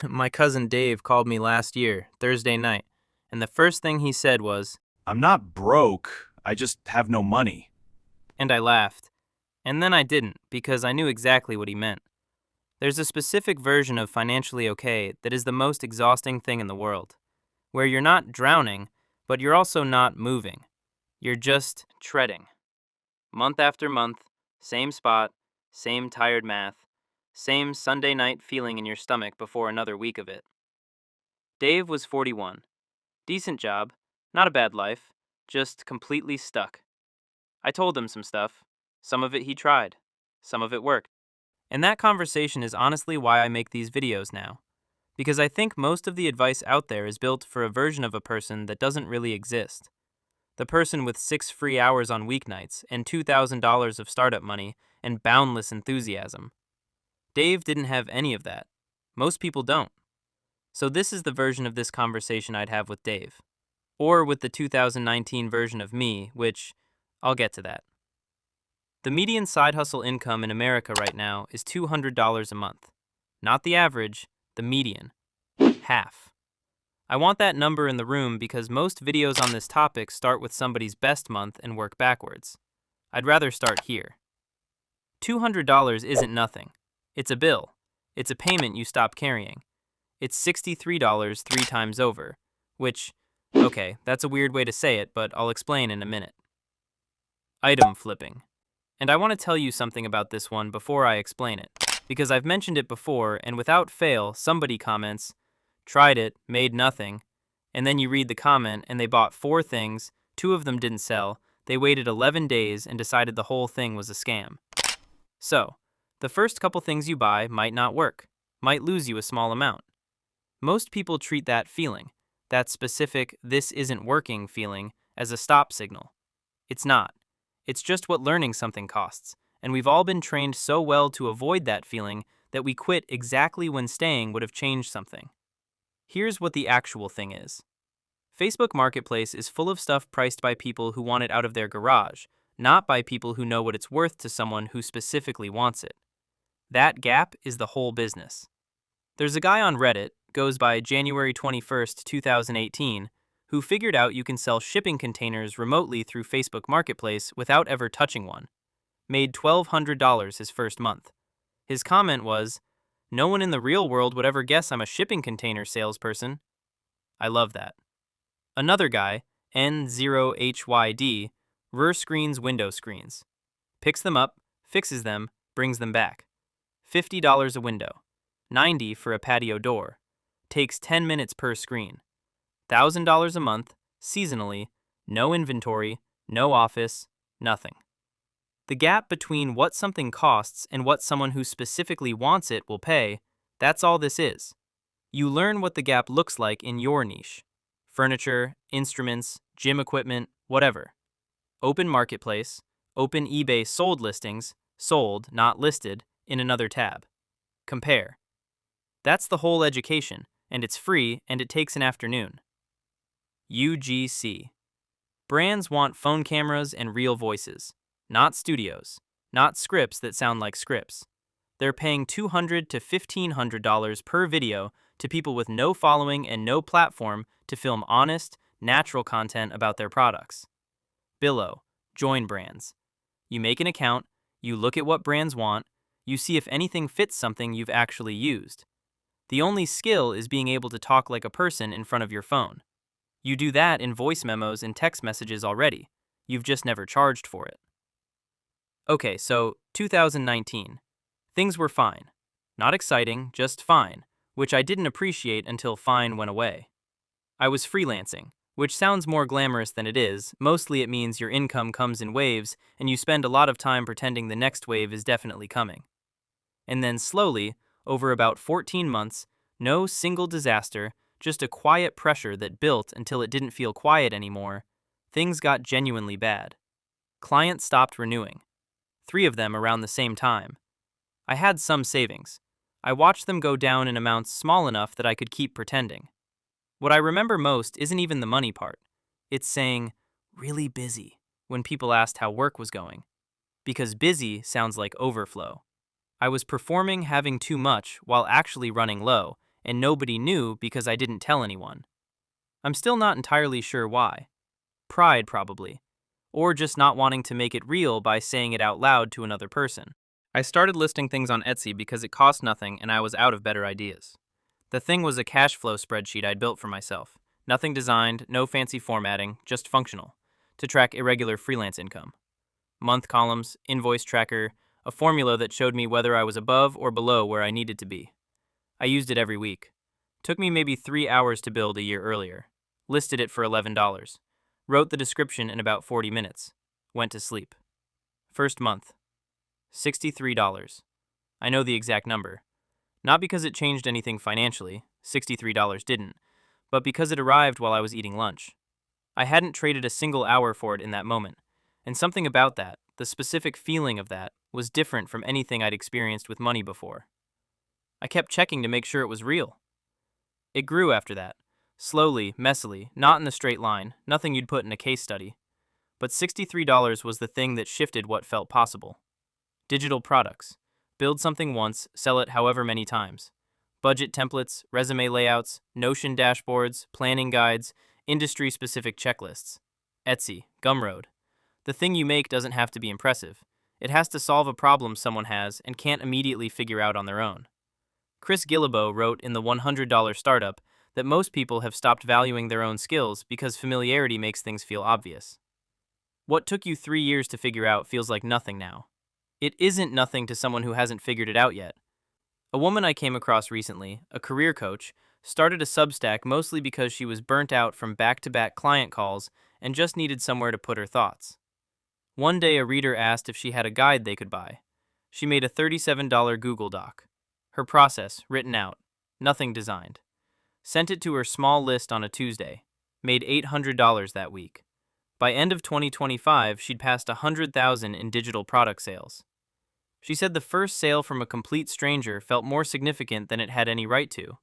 My cousin Dave called me last year, Thursday night, and the first thing he said was, I'm not broke, I just have no money. and I laughed. And then I didn't, because I knew exactly what he meant. There's a specific version of financially okay that is the most exhausting thing in the world, where you're not drowning, but you're also not moving. You're just treading. Month after month, same spot, same tired math, same Sunday night feeling in your stomach before another week of it. Dave was 41. Decent job, not a bad life, just completely stuck. I told him some stuff. Some of it he tried. Some of it worked. And that conversation is honestly why I make these videos now. Because I think most of the advice out there is built for a version of a person that doesn't really exist. The person with 6 free hours on weeknights and $2,000 of startup money and boundless enthusiasm. Dave didn't have any of that. Most people don't. So this is the version of this conversation I'd have with Dave. Or with the 2019 version of me, which I'll get to that. The median side hustle income in America right now is $200 a month. Not the average, the median. Half. I want that number in the room because most videos on this topic start with somebody's best month and work backwards. I'd rather start here. $200 isn't nothing. It's a bill. It's a payment you stop carrying. It's $63 3 times over, which, okay, that's a weird way to say it, but I'll explain in a minute. Item flipping. And I want to tell you something about this one before I explain it, because I've mentioned it before, and without fail, somebody comments, tried it, made nothing, and then you read the comment and they bought 4 things, 2 of them didn't sell, they waited 11 days and decided the whole thing was a scam. So, the first couple things you buy might not work, might lose you a small amount. Most people treat that feeling, that specific "this isn't working" feeling, as a stop signal. It's not. It's just what learning something costs, and we've all been trained so well to avoid that feeling that we quit exactly when staying would have changed something. Here's what the actual thing is. Facebook Marketplace is full of stuff priced by people who want it out of their garage, not by people who know what it's worth to someone who specifically wants it. That gap is the whole business. There's a guy on Reddit, goes by January 21st, 2018, who figured out you can sell shipping containers remotely through Facebook Marketplace without ever touching one. Made $1,200 his first month. His comment was, "No one in the real world would ever guess I'm a shipping container salesperson." I love that. Another guy, N0HYD, screens window screens. Picks them up, fixes them, brings them back. $50 a window. $90 for a patio door. Takes 10 minutes per screen. $1,000 a month, seasonally, no inventory, no office, nothing. The gap between what something costs and what someone who specifically wants it will pay, that's all this is. You learn what the gap looks like in your niche. Furniture, instruments, gym equipment, whatever. Open Marketplace, open eBay sold listings, sold, not listed, in another tab. Compare. That's the whole education, and it's free and it takes an afternoon. UGC. Brands want phone cameras and real voices, not studios, not scripts that sound like scripts. They're paying $200 to $1,500 per video to people with no following and no platform to film honest, natural content about their products. Billo, join brands. You make an account, you look at what brands want, you see if anything fits something you've actually used. The only skill is being able to talk like a person in front of your phone. You do that in voice memos and text messages already. You've just never charged for it. Okay, so 2019. Things were fine. Not exciting, just fine, which I didn't appreciate until fine went away. I was freelancing, which sounds more glamorous than it is. Mostly it means your income comes in waves and you spend a lot of time pretending the next wave is definitely coming. And then slowly, over about 14 months, no single disaster, just a quiet pressure that built until it didn't feel quiet anymore, things got genuinely bad. Clients stopped renewing. 3 of them around the same time. I had some savings. I watched them go down in amounts small enough that I could keep pretending. What I remember most isn't even the money part. It's saying, "really busy," when people asked how work was going. Because busy sounds like overflow. I was performing having too much while actually running low, and nobody knew because I didn't tell anyone. I'm still not entirely sure why. Pride, probably. Or just not wanting to make it real by saying it out loud to another person. I started listing things on Etsy because it cost nothing and I was out of better ideas. The thing was a cash flow spreadsheet I'd built for myself. Nothing designed, no fancy formatting, just functional, to track irregular freelance income. Month columns, invoice tracker, a formula that showed me whether I was above or below where I needed to be. I used it every week. Took me maybe 3 hours to build a year earlier. Listed it for $11. Wrote the description in about 40 minutes. Went to sleep. First month. $63. I know the exact number. Not because it changed anything financially, $63 didn't, but because it arrived while I was eating lunch. I hadn't traded a single hour for it in that moment, and something about that, the specific feeling of that, was different from anything I'd experienced with money before. I kept checking to make sure it was real. It grew after that, slowly, messily, not in a straight line, nothing you'd put in a case study. But $63 was the thing that shifted what felt possible. Digital products. Build something once, sell it however many times. Budget templates, resume layouts, Notion dashboards, planning guides, industry-specific checklists. Etsy, Gumroad. The thing you make doesn't have to be impressive. It has to solve a problem someone has and can't immediately figure out on their own. Chris Guillebeau wrote in the $100 Startup that most people have stopped valuing their own skills because familiarity makes things feel obvious. What took you 3 years to figure out feels like nothing now. It isn't nothing to someone who hasn't figured it out yet. A woman I came across recently, a career coach, started a Substack mostly because she was burnt out from back-to-back client calls and just needed somewhere to put her thoughts. One day a reader asked if she had a guide they could buy. She made a $37 Google Doc. Her process, written out. Nothing designed. Sent it to her small list on a Tuesday. Made $800 that week. By end of 2025, she'd passed $100,000 in digital product sales. She said the first sale from a complete stranger felt more significant than it had any right to,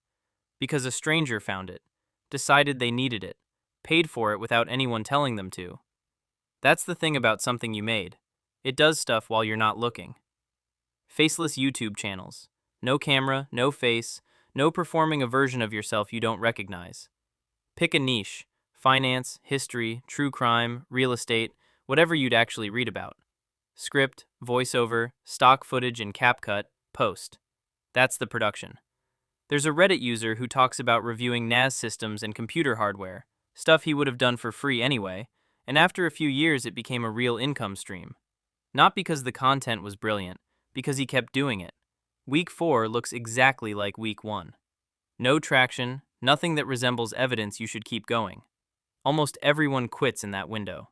because a stranger found it, decided they needed it, paid for it without anyone telling them to. That's the thing about something you made. It does stuff while you're not looking. Faceless YouTube channels. No camera, no face, no performing a version of yourself you don't recognize. Pick a niche. Finance, history, true crime, real estate, whatever you'd actually read about. Script, voiceover, stock footage in CapCut, post. That's the production. There's a Reddit user who talks about reviewing NAS systems and computer hardware, stuff he would have done for free anyway, and after a few years it became a real income stream. Not because the content was brilliant, because he kept doing it. Week 4 looks exactly like week 1. No traction, nothing that resembles evidence you should keep going. Almost everyone quits in that window.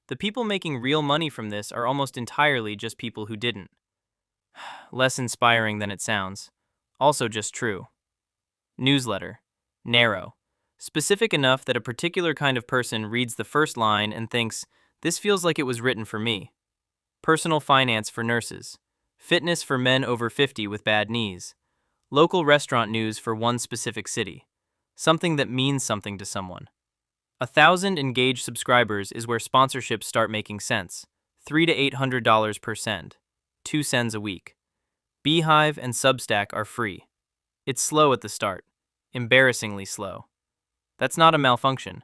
The people making real money from this are almost entirely just people who didn't. Less inspiring than it sounds. Also just true. Newsletter. Narrow. Specific enough that a particular kind of person reads the first line and thinks, this feels like it was written for me. Personal finance for nurses. Fitness for men over 50 with bad knees. Local restaurant news for one specific city. Something that means something to someone. 1,000 engaged subscribers is where sponsorships start making sense. $300 to $800 per send. 2 cents a week. Beehive and Substack are free. It's slow at the start. Embarrassingly slow. That's not a malfunction.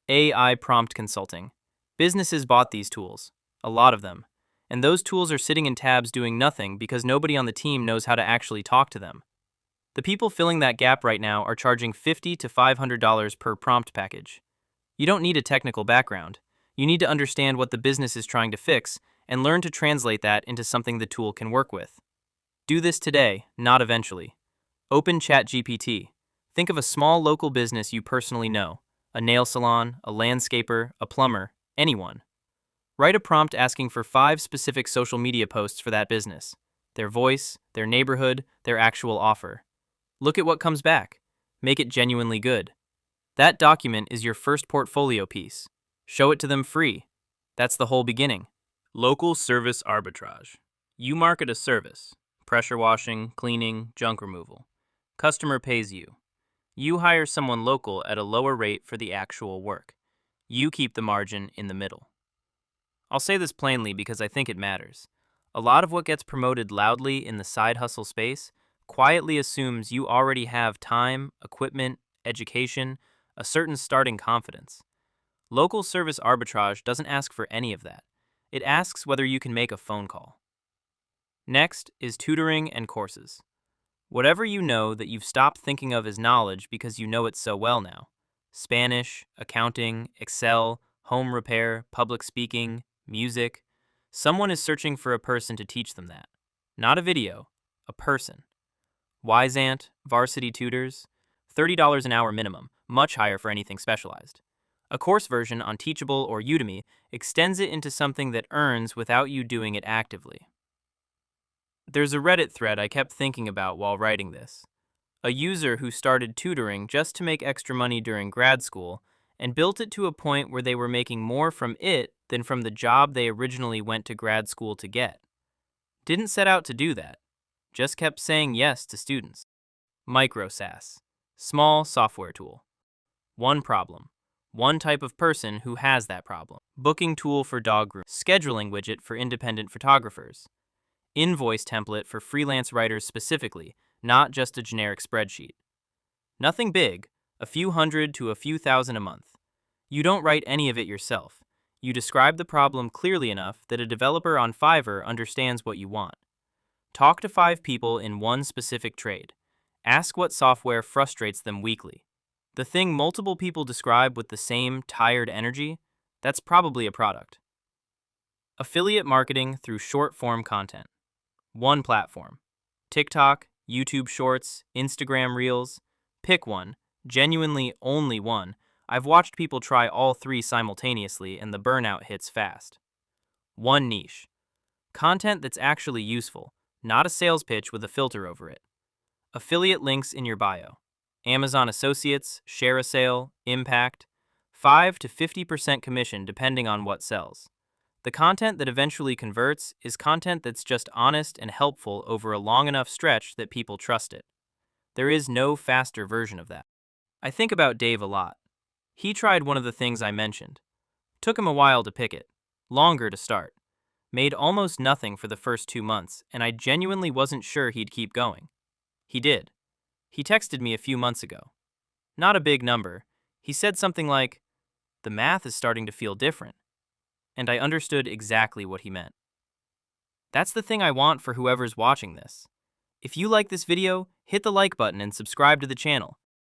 AI prompt consulting. Businesses bought these tools. A lot of them. And those tools are sitting in tabs doing nothing because nobody on the team knows how to actually talk to them. The people filling that gap right now are charging $50 to $500 per prompt package. You don't need a technical background. You need to understand what the business is trying to fix and learn to translate that into something the tool can work with. Do this today, not eventually. Open ChatGPT. Think of a small local business you personally know, a nail salon, a landscaper, a plumber, anyone. Write a prompt asking for 5 specific social media posts for that business, their voice, their neighborhood, their actual offer. Look at what comes back. Make it genuinely good. That document is your first portfolio piece. Show it to them free. That's the whole beginning. Local service arbitrage. You market a service. Pressure washing, cleaning, junk removal. Customer pays you. You hire someone local at a lower rate for the actual work. You keep the margin in the middle. I'll say this plainly because I think it matters. A lot of what gets promoted loudly in the side hustle space quietly assumes you already have time, equipment, education, a certain starting confidence. Local service arbitrage doesn't ask for any of that. It asks whether you can make a phone call. Next is tutoring and courses. Whatever you know that you've stopped thinking of as knowledge because you know it so well now. Spanish, accounting, Excel, home repair, public speaking, music. Someone is searching for a person to teach them that. Not a video, a person. Wisant, Varsity Tutors, $30 an hour minimum, much higher for anything specialized. A course version on Teachable or Udemy extends it into something that earns without you doing it actively. There's a Reddit thread I kept thinking about while writing this. A user who started tutoring just to make extra money during grad school and built it to a point where they were making more from it than from the job they originally went to grad school to get. Didn't set out to do that, just kept saying yes to students. Micro-SaaS, small software tool. One problem. One type of person who has that problem. Booking tool for dog grooming. Scheduling widget for independent photographers. Invoice template for freelance writers specifically, not just a generic spreadsheet. Nothing big, a few hundred to a few thousand a month. You don't write any of it yourself. You describe the problem clearly enough that a developer on Fiverr understands what you want. Talk to 5 people in one specific trade. Ask what software frustrates them weekly. The thing multiple people describe with the same tired energy, that's probably a product. Affiliate marketing through short-form content. One platform. TikTok, YouTube Shorts, Instagram Reels. Pick one, genuinely only one. I've watched people try all 3 simultaneously and the burnout hits fast. One niche. Content that's actually useful, not a sales pitch with a filter over it. Affiliate links in your bio. Amazon Associates, Share a Sale, Impact, 5 to 50% commission depending on what sells. The content that eventually converts is content that's just honest and helpful over a long enough stretch that people trust it. There is no faster version of that. I think about Dave a lot. He tried one of the things I mentioned. Took him a while to pick it, longer to start. Made almost nothing for the first 2 months, and I genuinely wasn't sure he'd keep going. He did. He texted me a few months ago. Not a big number. He said something like, "The math is starting to feel different." And I understood exactly what he meant. That's the thing I want for whoever's watching this. If you like this video, hit the like button and subscribe to the channel.